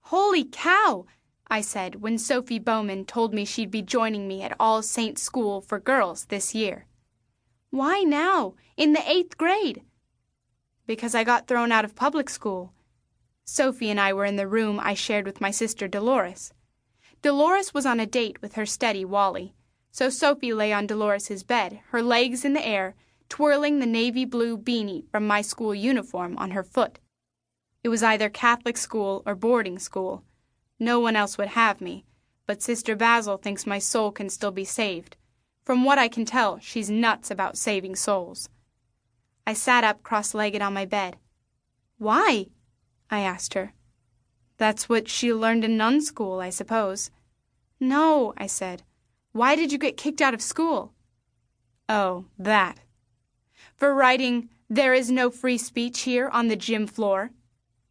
"Holy cow!" I said when Sophie Bowman told me she'd be joining me at All Saints School for Girls this year. "Why now, in the 8th grade?" "Because I got thrown out of public school." Sophie and I were in the room I shared with my sister Dolores. Dolores was on a date with her steady Wally, so Sophie lay on Dolores's bed, her legs in the air, twirling the navy blue beanie from my school uniform on her foot. It was either Catholic school or boarding school. No one else would have me, but Sister Basil thinks my soul can still be saved. From what I can tell, she's nuts about saving souls. I sat up cross-legged on my bed. "Why?" I asked her. "That's what she learned in nun school, I suppose." "No," I said. "Why did you get kicked out of school?" "Oh, that. For writing, 'There is no free speech here on the gym floor,'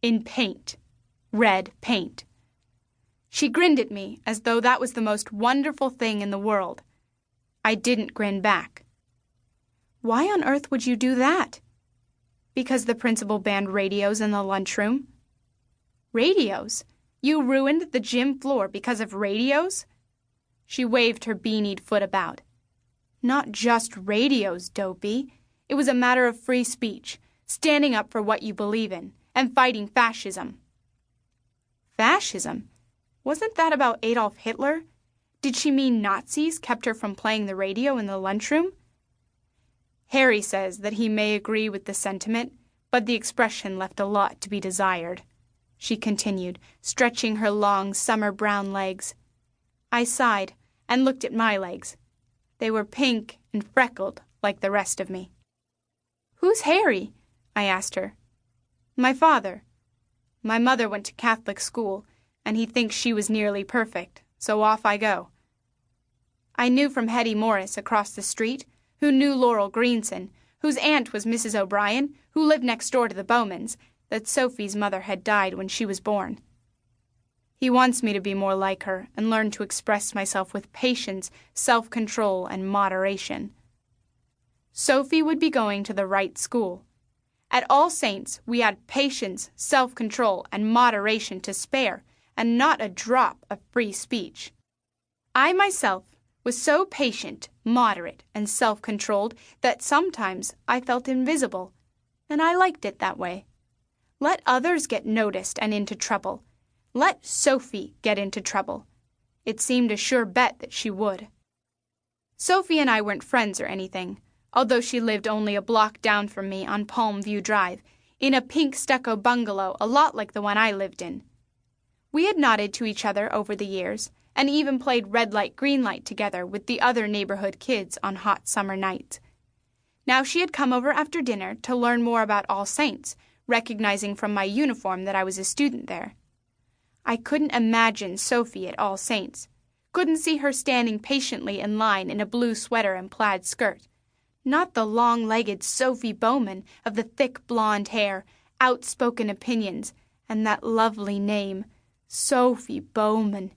in paint. Red paint." She grinned at me as though that was the most wonderful thing in the world. I didn't grin back. "Why on earth would you do that?" "Because the principal banned radios in the lunchroom." "Radios? You ruined the gym floor because of radios?" She waved her beanied foot about. "Not just radios, dopey. It was a matter of free speech, standing up for what you believe in, and fighting fascism." "Fascism? Wasn't that about Adolf Hitler? Did she mean Nazis kept her from playing the radio in the lunchroom?" "Harry says that he may agree with the sentiment, but the expression left a lot to be desired," she continued, stretching her long summer brown legs. I sighed and looked at my legs. They were pink and freckled like the rest of me. "Who's Harry?" I asked her. "My father. My mother went to Catholic school, and he thinks she was nearly perfect, so off I go." I knew from Hetty Morris across the street, who knew Laurel Greenson, whose aunt was Mrs. O'Brien, who lived next door to the Bowmans, that Sophie's mother had died when she was born. "He wants me to be more like her and learn to express myself with patience, self-control, and moderation." Sophie would be going to the right school. At All Saints, we had patience, self-control, and moderation to spare, and not a drop of free speech. I myself was so patient, moderate, and self-controlled that sometimes I felt invisible, and I liked it that way. Let others get noticed and into trouble. Let Sophie get into trouble. It seemed a sure bet that she would. Sophie and I weren't friends or anything, although she lived only a block down from me on Palm View Drive, in a pink stucco bungalow a lot like the one I lived in. We had nodded to each other over the years, and even played red light, green light together with the other neighborhood kids on hot summer nights. Now she had come over after dinner to learn more about All Saints, recognizing from my uniform that I was a student there. I couldn't imagine Sophie at All Saints. Couldn't see her standing patiently in line in a blue sweater and plaid skirt. Not the long-legged Sophie Bowman of the thick blonde hair, outspoken opinions, and that lovely name, Sophie Bowman.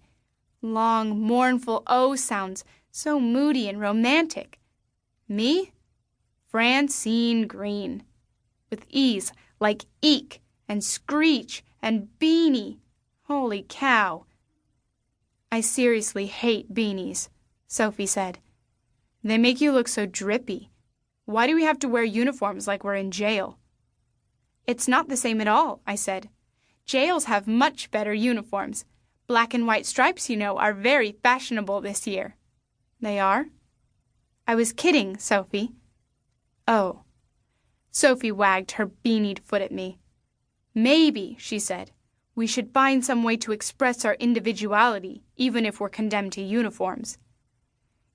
Long, mournful O sounds, so moody and romantic. Me? Francine Green. With E's like eek and screech and beanie. Holy cow. "I seriously hate beanies," Sophie said. "They make you look so drippy. Why do we have to wear uniforms like we're in jail?" "It's not the same at all," I said. "Jails have much better uniforms. Black and white stripes, you know, are very fashionable this year." "They are?" "I was kidding, Sophie." "Oh." Sophie wagged her beanied foot at me. "Maybe," she said, "we should find some way to express our individuality, even if we're condemned to uniforms."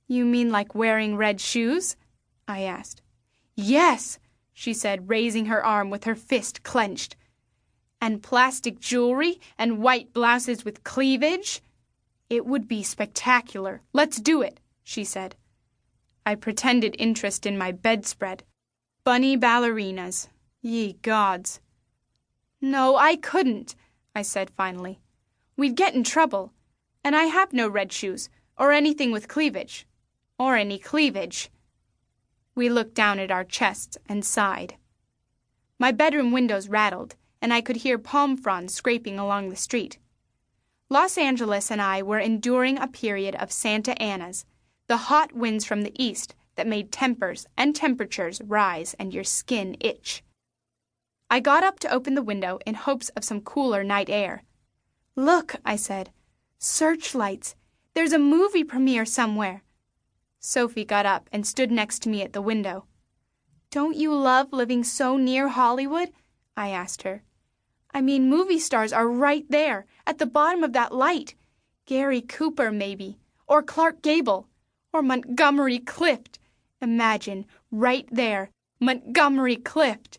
"You mean like wearing red shoes?" I asked. "Yes," she said, raising her arm with her fist clenched. "And plastic jewelry and white blouses with cleavage? It would be spectacular. Let's do it," she said. I pretended interest in my bedspread. Bunny ballerinas. Ye gods. "No, I couldn't," I said finally. "We'd get in trouble. And I have no red shoes, or anything with cleavage. Or any cleavage." We looked down at our chests and sighed. My bedroom windows rattled, and I could hear palm fronds scraping along the street. Los Angeles and I were enduring a period of Santa Anas, the hot winds from the east that made tempers and temperatures rise and your skin itch. I got up to open the window in hopes of some cooler night air. "Look," I said. "Searchlights. There's a movie premiere somewhere." Sophie got up and stood next to me at the window. "Don't you love living so near Hollywood?" I asked her. "I mean, movie stars are right there, at the bottom of that light. Gary Cooper, maybe, or Clark Gable, or Montgomery Clift. Imagine, right there, Montgomery Clift."